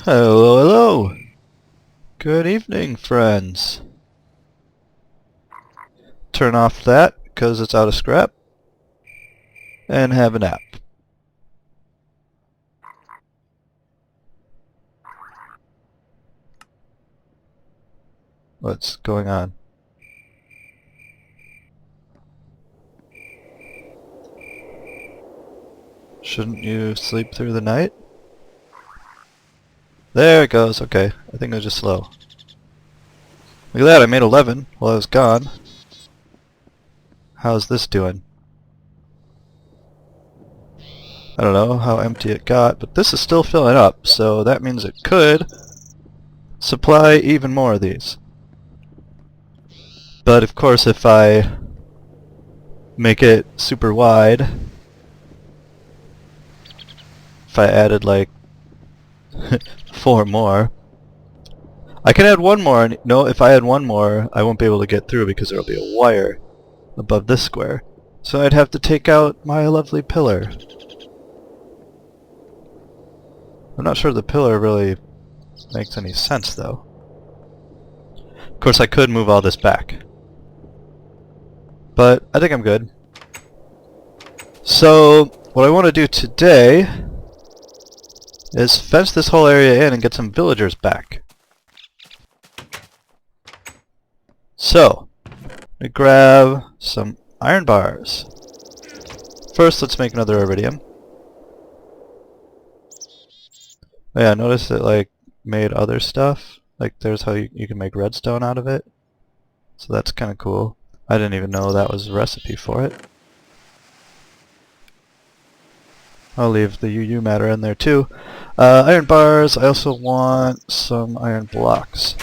Hello, hello. Good evening, friends. Turn off that because it's out of scrap and have a nap. What's going on? Shouldn't you sleep through the night? There it goes. Okay, I think it was just slow. Look at that, I made 11 while I was gone. How's this doing? I don't know how empty it got, but this is still filling up, so that means it could supply even more of these. But of course, if I make it super wide, if I added like 4 more, I can add 1 more, and no, if I add 1 more, I won't be able to get through because there'll be a wire above this square. So I'd have to take out my lovely pillar. I'm not sure the pillar really makes any sense, though. Of course, I could move all this back. But I think I'm good. So, what I want to do today is fence this whole area in and get some villagers back. So, we grab some iron bars. First, let's make another iridium. Oh yeah, notice it like made other stuff. Like there's how you can make redstone out of it. So that's kind of cool. I didn't even know that was a recipe for it. I'll leave the UU matter in there too. Iron bars, I also want some iron blocks.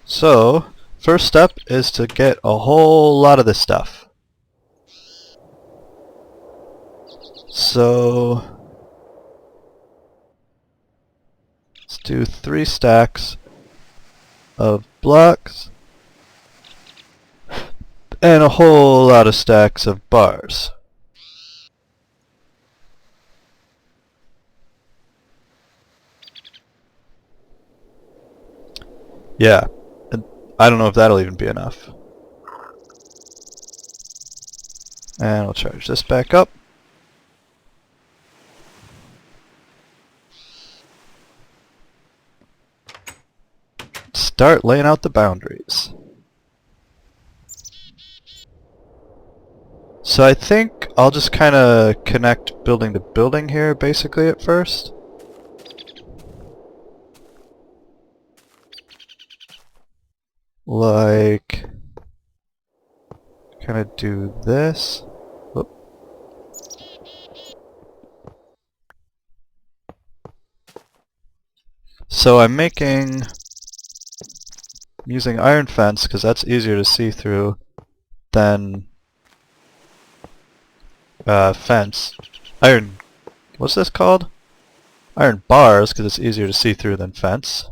So, first step is to get a whole lot of this stuff. So, let's do 3 stacks of blocks and a whole lot of stacks of bars. Yeah, I don't know if that'll even be enough. And we'll charge this back up. Start laying out the boundaries. So I think I'll just kind of connect building to building here basically at first. Like, kind of do this. Whoop. So I'm using iron fence because that's easier to see through than fence. Iron, what's this called? Iron bars because it's easier to see through than fence.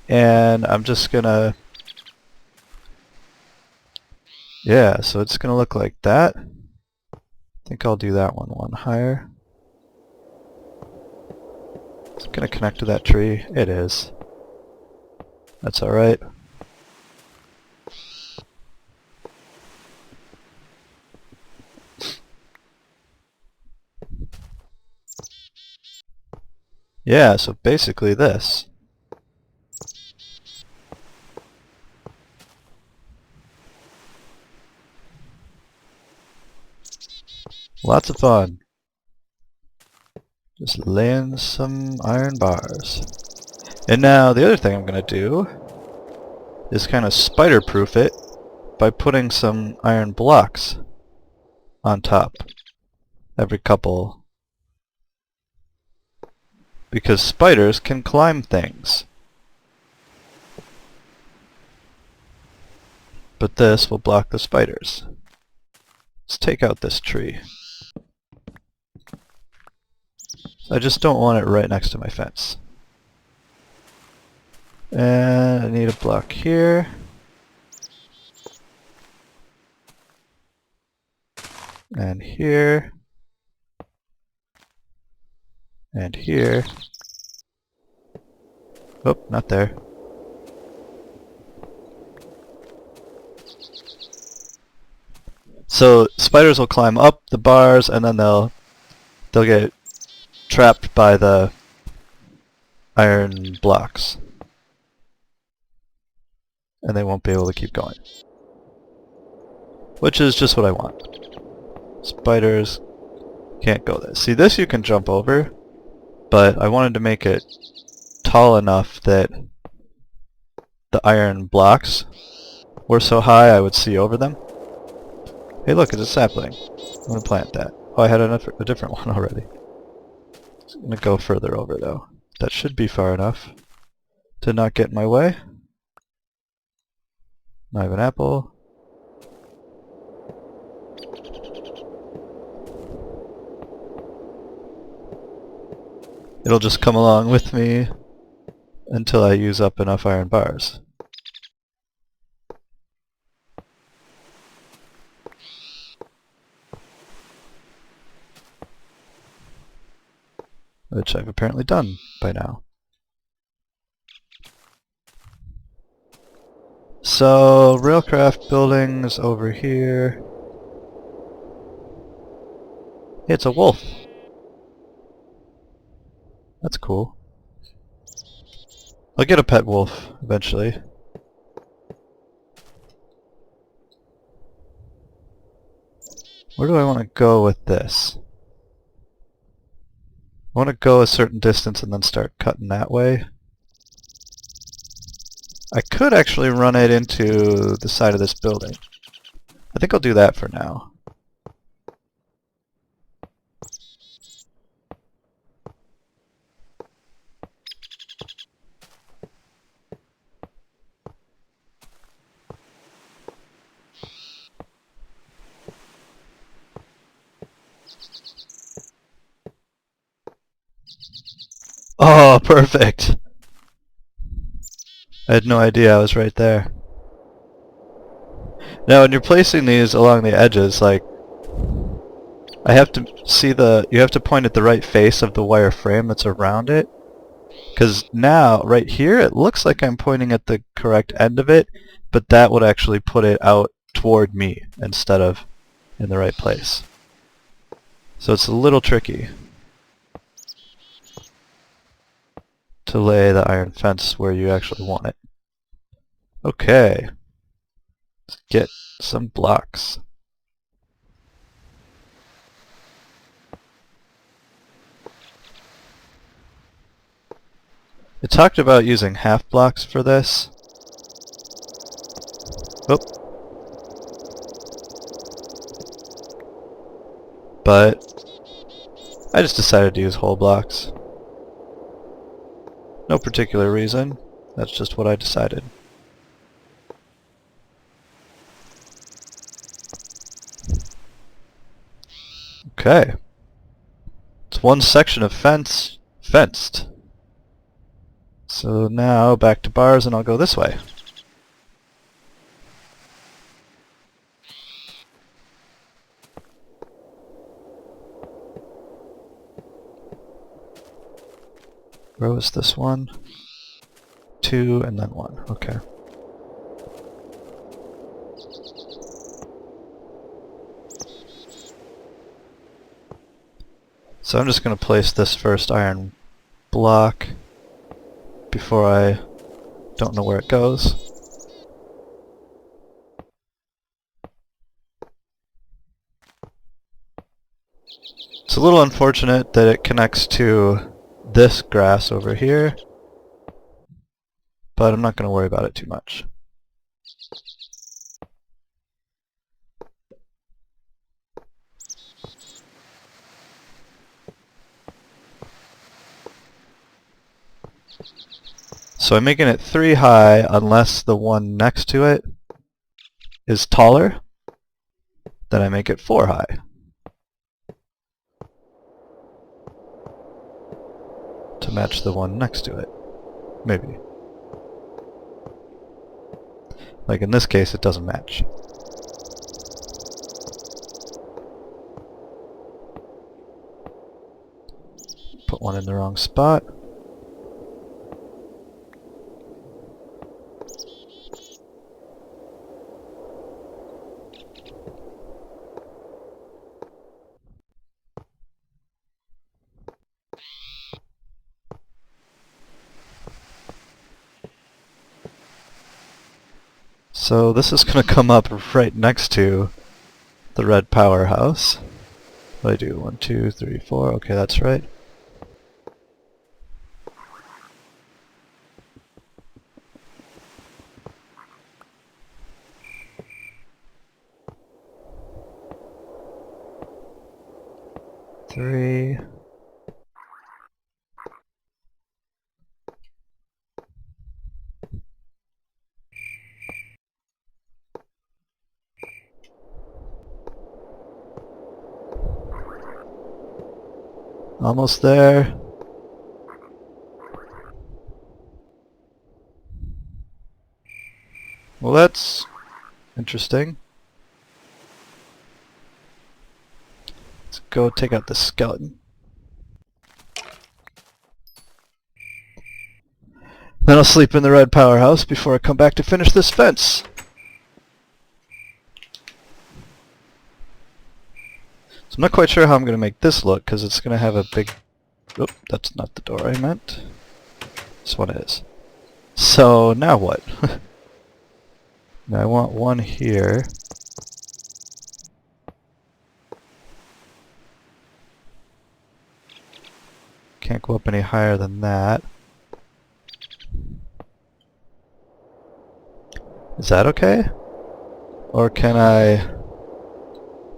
And I'm just gonna, yeah, so it's gonna look like that. I think I'll do that one higher. It's gonna connect to that tree. It is. That's alright. Yeah, so basically this. Lots of fun. Just laying some iron bars. And now the other thing I'm going to do is kind of spider-proof it by putting some iron blocks on top every couple. Because spiders can climb things. But this will block the spiders. Let's take out this tree. I just don't want it right next to my fence. And I need a block here. and here, and here. Oh, not there. So spiders will climb up the bars and then they'll get trapped by the iron blocks. And they won't be able to keep going. Which is just what I want. Spiders can't go there. See, this you can jump over, but I wanted to make it tall enough that the iron blocks were so high I would see over them. Hey look, it's a sapling. I'm going to plant that. Oh, I had a different one already. I'm going to go further over though. That should be far enough to not get in my way. Now I have an apple. It'll just come along with me until I use up enough iron bars. Which I've apparently done by now. So, railcraft buildings over here. Hey, it's a wolf. That's cool. I'll get a pet wolf eventually. Where do I want to go with this? I want to go a certain distance and then start cutting that way. I could actually run it into the side of this building. I think I'll do that for now. Oh, perfect! I had no idea I was right there. Now when you're placing these along the edges, like, I have to see you have to point at the right face of the wire frame that's around it. Because now, right here, it looks like I'm pointing at the correct end of it, but that would actually put it out toward me instead of in the right place. So it's a little tricky to lay the iron fence where you actually want it. Okay. Let's get some blocks. I talked about using half blocks for this. Oh. But I just decided to use whole blocks. No particular reason. That's just what I decided. Okay. It's one section of fenced. So now back to bars and I'll go this way. Where was this one? 2 and then 1. Okay. So I'm just going to place this first iron block before I don't know where it goes. It's a little unfortunate that it connects to this grass over here, but I'm not going to worry about it too much. So I'm making it 3 high unless the one next to it is taller. Then I make it 4 high. To match the one next to it. Maybe. Like in this case, it doesn't match. put one in the wrong spot. So this is going to come up right next to the red powerhouse. What do I do? 1, 2, 3, 4. Okay, that's right. Three. Almost there. Well, that's interesting. Let's go take out the skeleton. Then I'll sleep in the red powerhouse before I come back to finish this fence. So I'm not quite sure how I'm going to make this look, because it's going to have a big... Oop, that's not the door I meant. This one is. So, now what? Now I want one here. Can't go up any higher than that. Is that okay? Or can I...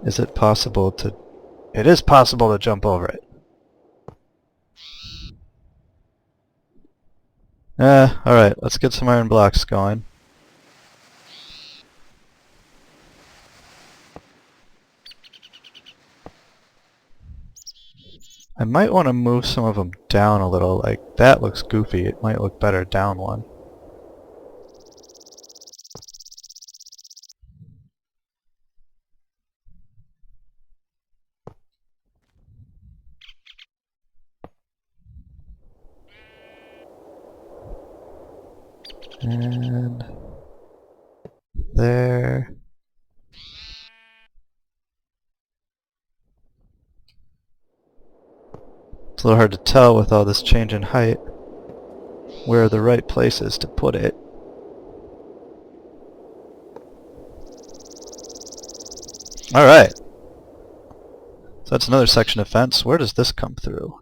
Is it possible to... It is possible to jump over it. Alright, let's get some iron blocks going. I might want to move some of them down a little, like that looks goofy. It might look better down one. And there. It's a little hard to tell with all this change in height where the right place is to put it. Alright. So that's another section of fence. Where does this come through?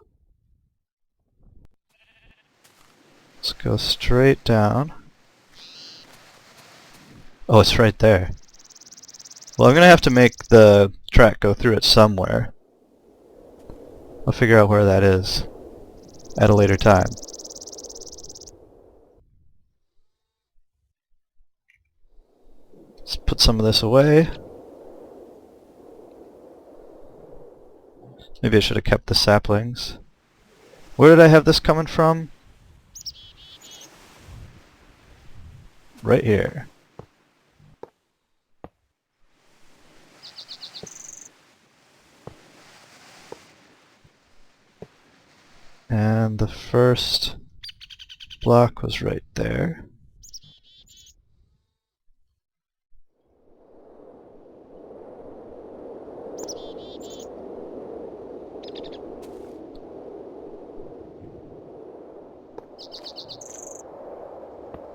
Let's go straight down. Oh, it's right there. Well, I'm going to have to make the track go through it somewhere. I'll figure out where that is at a later time. Let's put some of this away. Maybe I should have kept the saplings. Where did I have this coming from? Right here. And the first block was right there.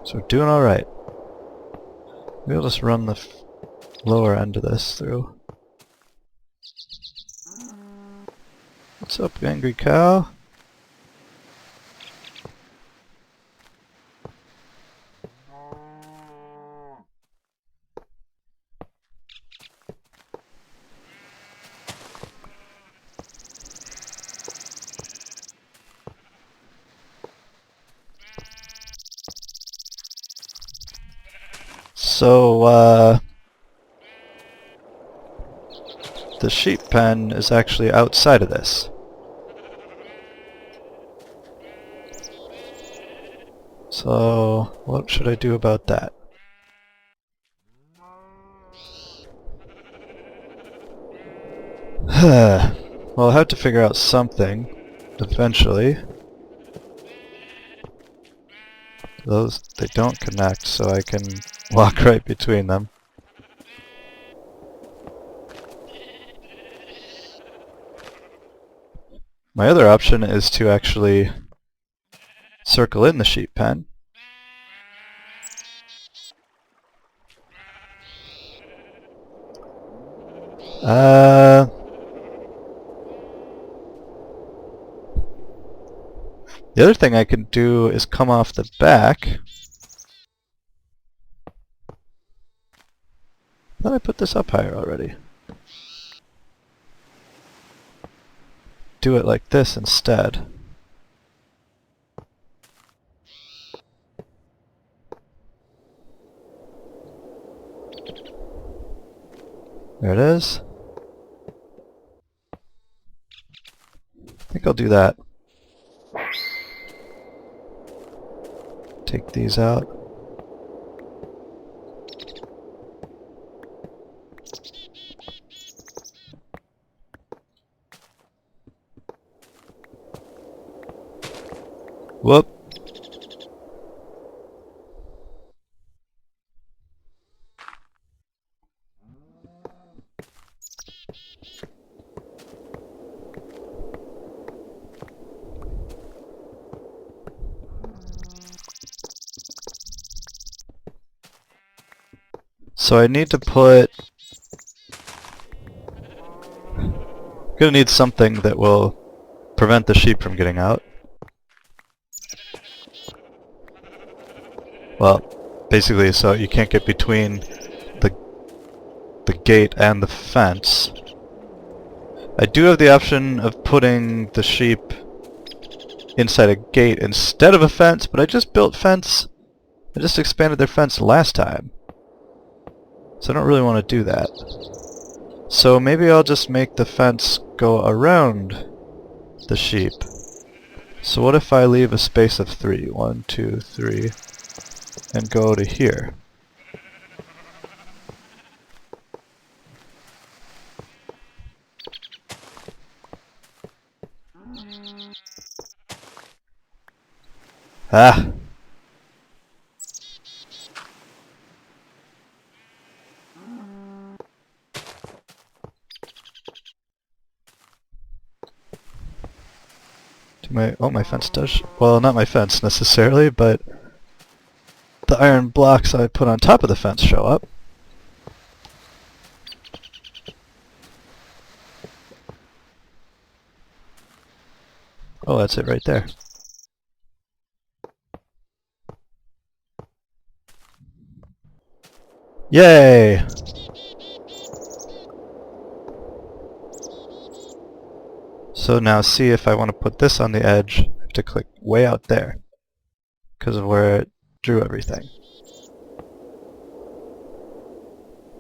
So we're doing alright. Maybe I'll just run the lower end of this through. What's up, angry cow? So, the sheep pen is actually outside of this. So, what should I do about that? Well, I'll have to figure out something. eventually. Those, they don't connect, so I can walk right between them. My other option is to actually circle in the sheep pen. The other thing I can do is come off the back. Thought I put this up higher already. Do it like this instead. There it is. I think I'll do that. Take these out. Whoop. So I need to put... I'm gonna need something that will prevent the sheep from getting out. Well, basically so you can't get between the gate and the fence. I do have the option of putting the sheep inside a gate instead of a fence, but I just built fence. I just expanded their fence last time. So I don't really want to do that. So maybe I'll just make the fence go around the sheep. So what if I leave a space of 3? 1, 2, 3, and go to here. Ah! My fence does, well, not my fence necessarily, but the iron blocks I put on top of the fence show up. Oh, that's it right there. Yay! So now see, if I want to put this on the edge, I have to click way out there because of where it drew everything.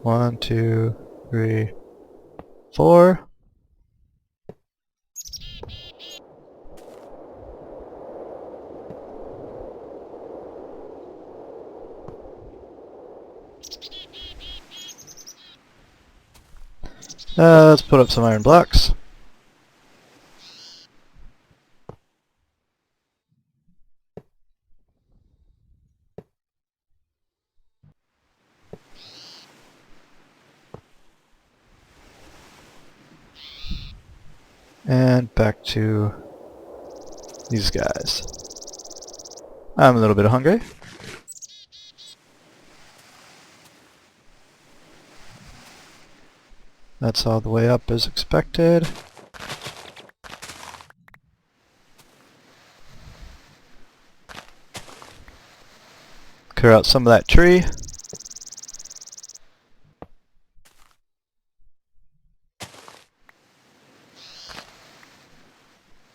1, 2, 3, 4. Let's put up some iron blocks. And back to these guys. I'm a little bit hungry. That's all the way up as expected. Clear out some of that tree.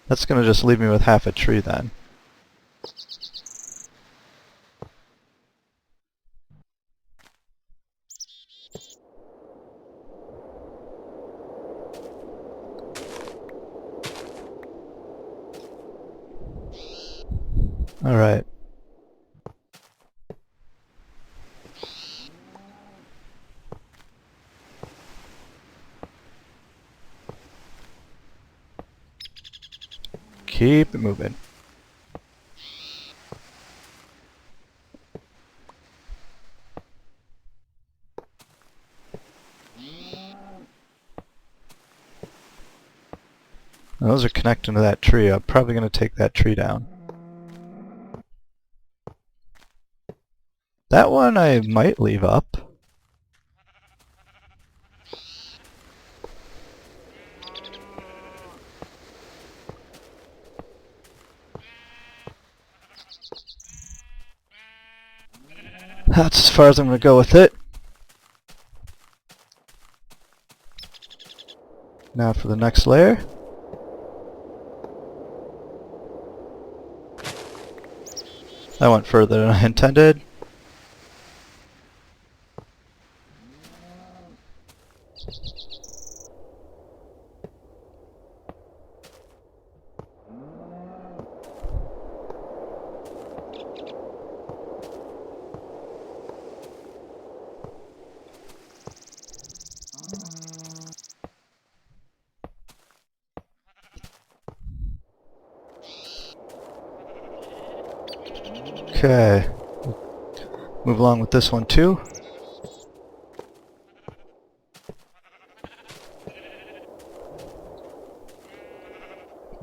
That's going to just leave me with half a tree then. Alright. keep it moving. Now those are connecting to that tree. I'm probably going to take that tree down. That one I might leave up. That's as far as I'm going to go with it. Now for the next layer. That went further than I intended. Okay. Move along with this one too.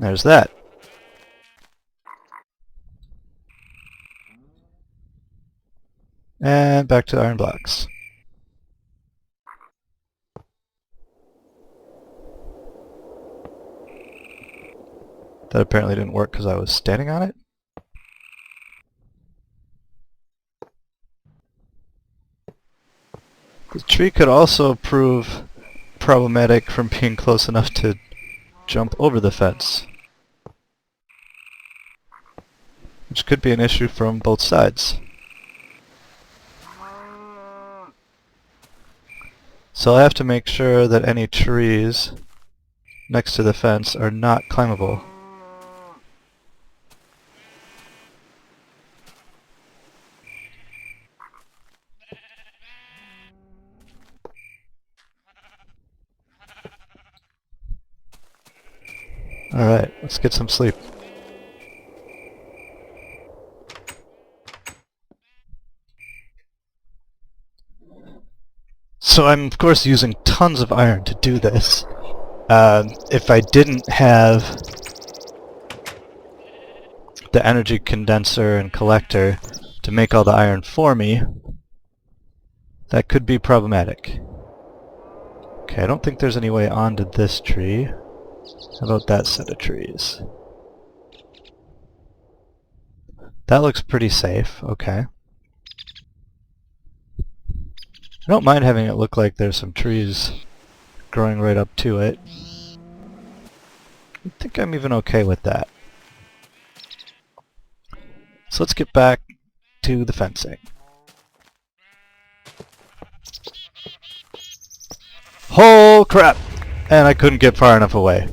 There's that. And back to the iron blocks. That apparently didn't work because I was standing on it. The tree could also prove problematic from being close enough to jump over the fence, which could be an issue from both sides. So I have to make sure that any trees next to the fence are not climbable. Alright, let's get some sleep. So I'm of course using tons of iron to do this. If I didn't have the energy condenser and collector to make all the iron for me, that could be problematic. Okay, I don't think there's any way onto this tree. How about that set of trees? That looks pretty safe, okay. I don't mind having it look like there's some trees growing right up to it. I think I'm even okay with that. So let's get back to the fencing. Oh crap! And I couldn't get far enough away.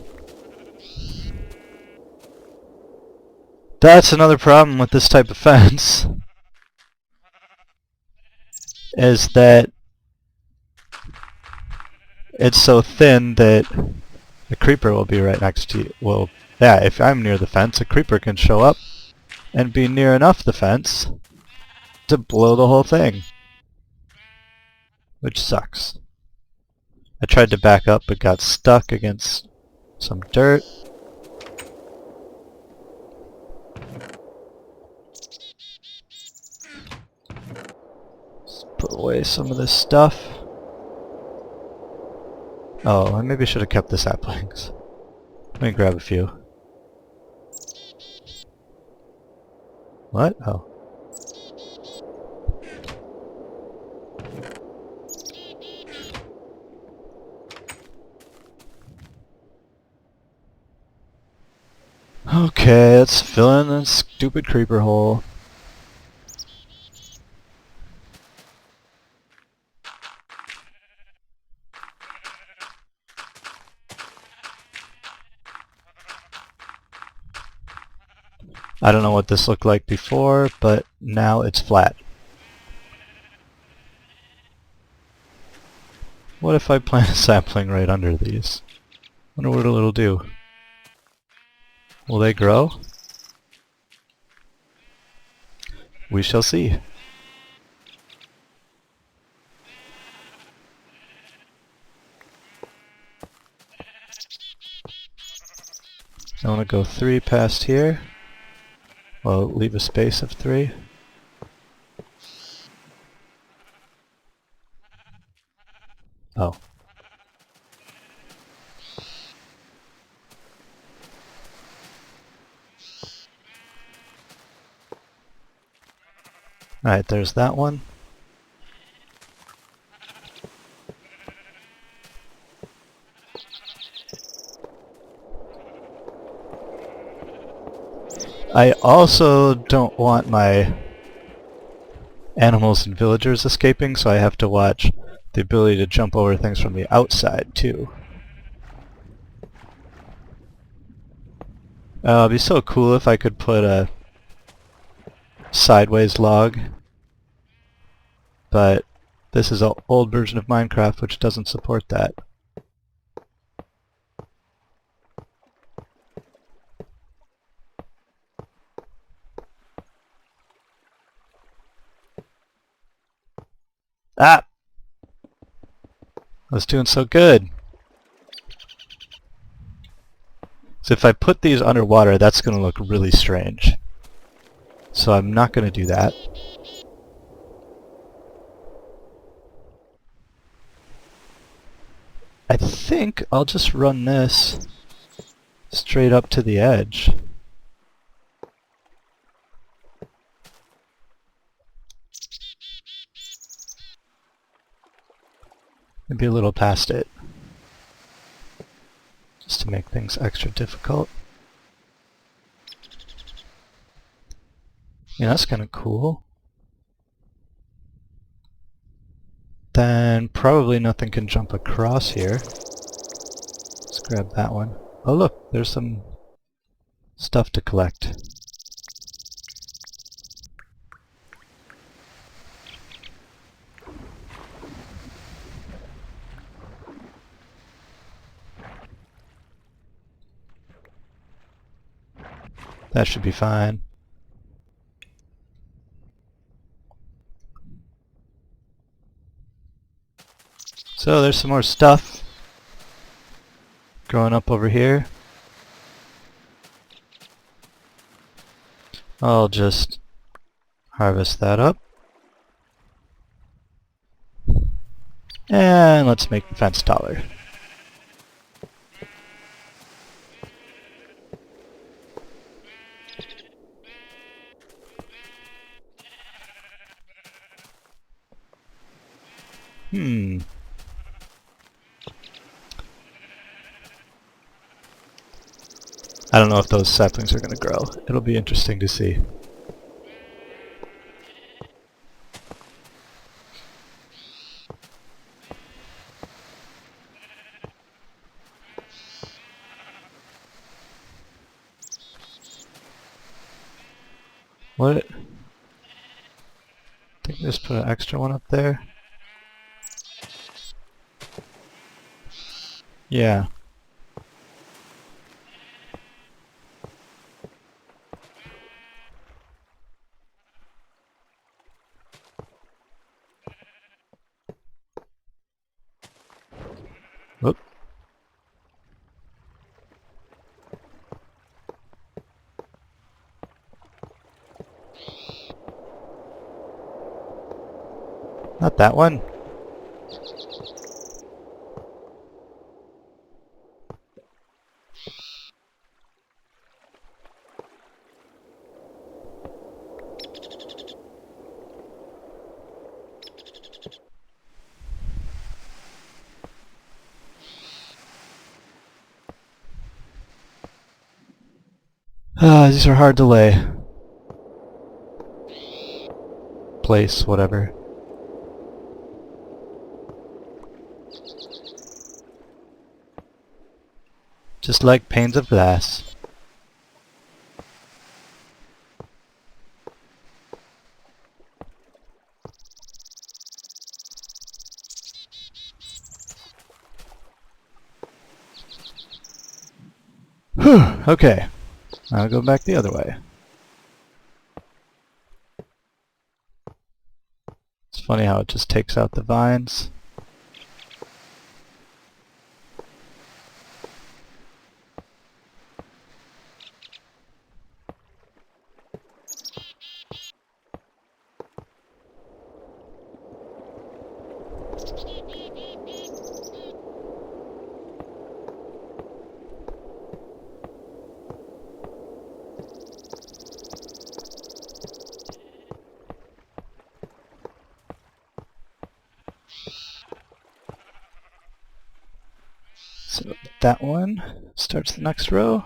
That's another problem with this type of fence, is that it's so thin that a creeper will be right next to you. Well, yeah, if I'm near the fence, a creeper can show up and be near enough the fence to blow the whole thing, which sucks. I tried to back up but got stuck against some dirt. Let's put away some of this stuff. Oh, I maybe should have kept the saplings. Let me grab a few. What? Oh. Okay, let's fill in this stupid creeper hole. I don't know what this looked like before, but now it's flat. What if I plant a sapling right under these? Wonder what it'll do. Will they grow? We shall see. I want to go 3 past here. Well, leave a space of 3. Oh. Alright, there's that one. I also don't want my animals and villagers escaping, so I have to watch the ability to jump over things from the outside, too. It'd be so cool if I could put a sideways log, but this is an old version of Minecraft which doesn't support that. Ah! I was doing so good. So if I put these underwater, that's going to look really strange. So I'm not going to do that. I think I'll just run this straight up to the edge. Maybe a little past it, just to make things extra difficult. Yeah, that's kind of cool. Then probably nothing can jump across here. Let's grab that one. Oh look, there's some stuff to collect. That should be fine. So there's some more stuff growing up over here. I'll just harvest that up. And let's make the fence taller. I don't know if those saplings are going to grow. It'll be interesting to see. What? I think just put an extra one up there. Yeah. Whoop. Not that one. These are hard to lay. Place, whatever. Just like panes of glass. Whew, okay. I'll go back the other way. It's funny how it just takes out the vines. So that one starts the next row.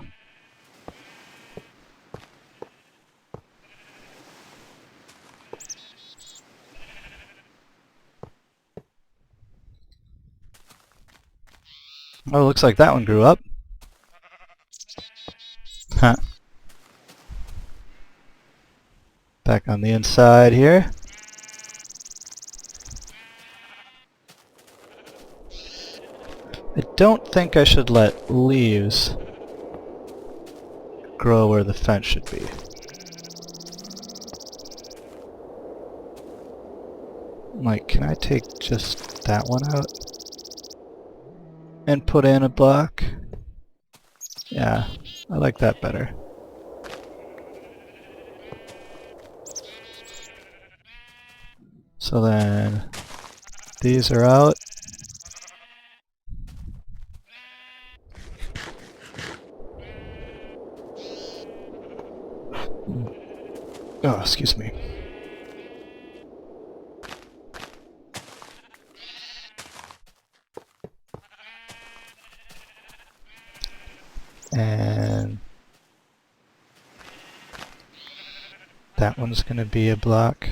Oh, looks like that one grew up. Huh. Back on the inside here. I don't think I should let leaves grow where the fence should be. Like, can I take just that one out and put in a block? Yeah, I like that better. So then these are out. Oh, excuse me. And that one's going to be a block.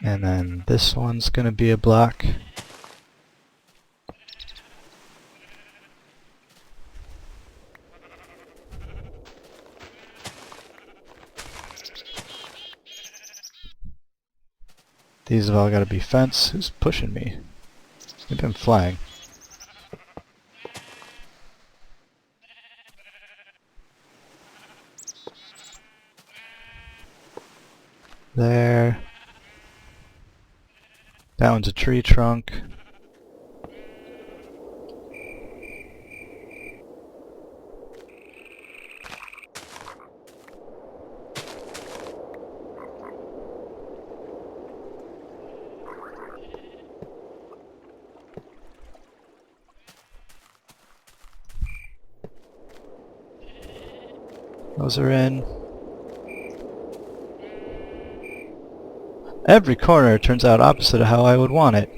And then this one's going to be a block. These have all got to be fence. Who's pushing me? Maybe I'm flying. There. That one's a tree trunk. Those are in. Every corner turns out opposite of how I would want it.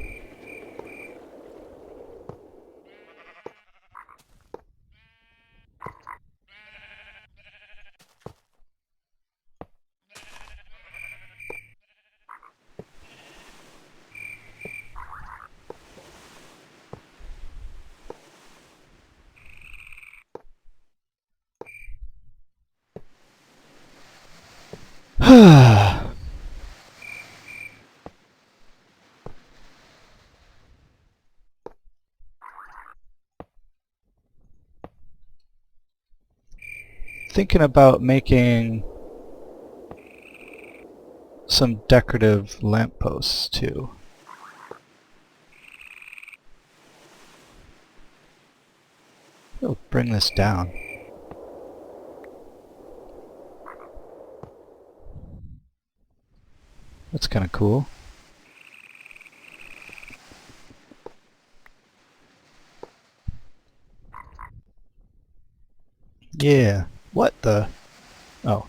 Thinking about making some decorative lampposts too. I'll bring this down. That's kind of cool. Yeah. What the? Oh.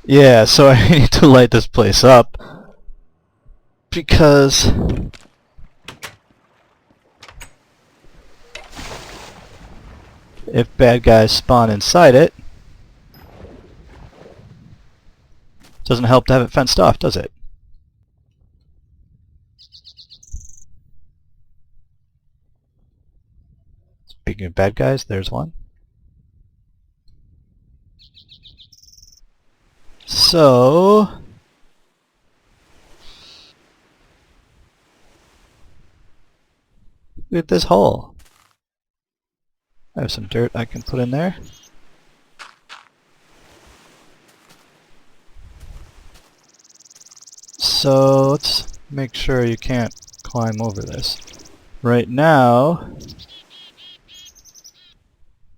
Yeah, so I need to light this place up because if bad guys spawn inside it, doesn't help to have it fenced off, does it? Speaking of bad guys, there's one. So Look at this hole. I have some dirt I can put in there. So let's make sure you can't climb over this. Right now,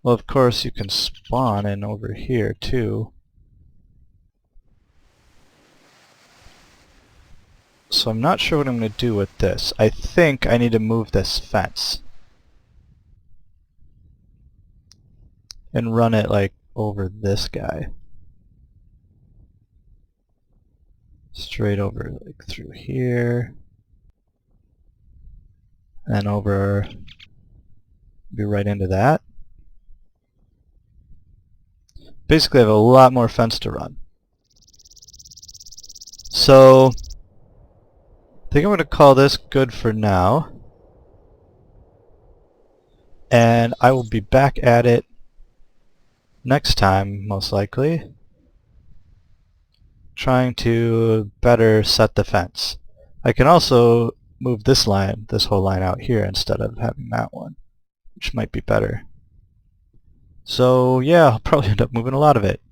well, of course you can spawn in over here too. So I'm not sure what I'm going to do with this. I think I need to move this fence and run it like over this guy. Straight over like through here. And over, be right into that. Basically I have a lot more fence to run. So I think I'm going to call this good for now. And I will be back at it next time, most likely, trying to better set the fence. I can also move this whole line out here instead of having that one, which might be better. So yeah, I'll probably end up moving a lot of it.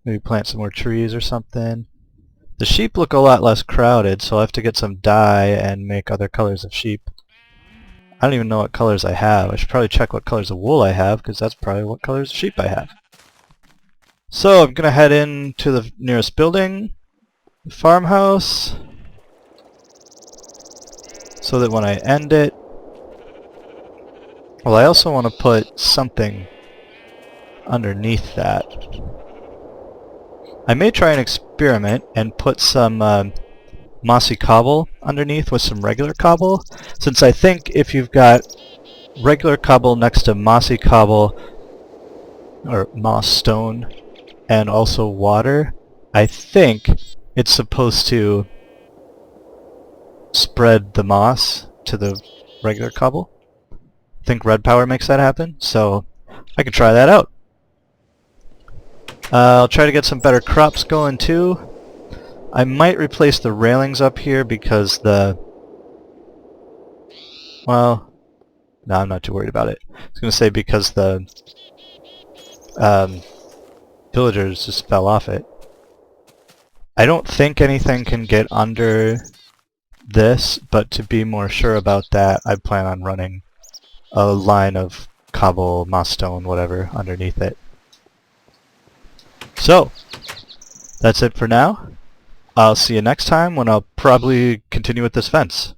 Maybe plant some more trees or something. The sheep look a lot less crowded, so I'll have to get some dye and make other colors of sheep. I don't even know what colors I have. I should probably check what colors of wool I have, because that's probably what colors of sheep I have. So I'm going to head into the nearest building, the farmhouse, so that when I end it... Well, I also want to put something underneath that. I may try an experiment and put some mossy cobble underneath with some regular cobble, since I think if you've got regular cobble next to mossy cobble, or moss stone, and also water, I think it's supposed to spread the moss to the regular cobble. I think red power makes that happen, so I can try that out. I'll try to get some better crops going too. I might replace the railings up here because the... Well, no, I'm not too worried about it. I was going to say because the villagers just fell off it. I don't think anything can get under this, but to be more sure about that, I plan on running a line of cobble, moss stone, whatever, underneath it. So, that's it for now. I'll see you next time when I'll probably continue with this fence.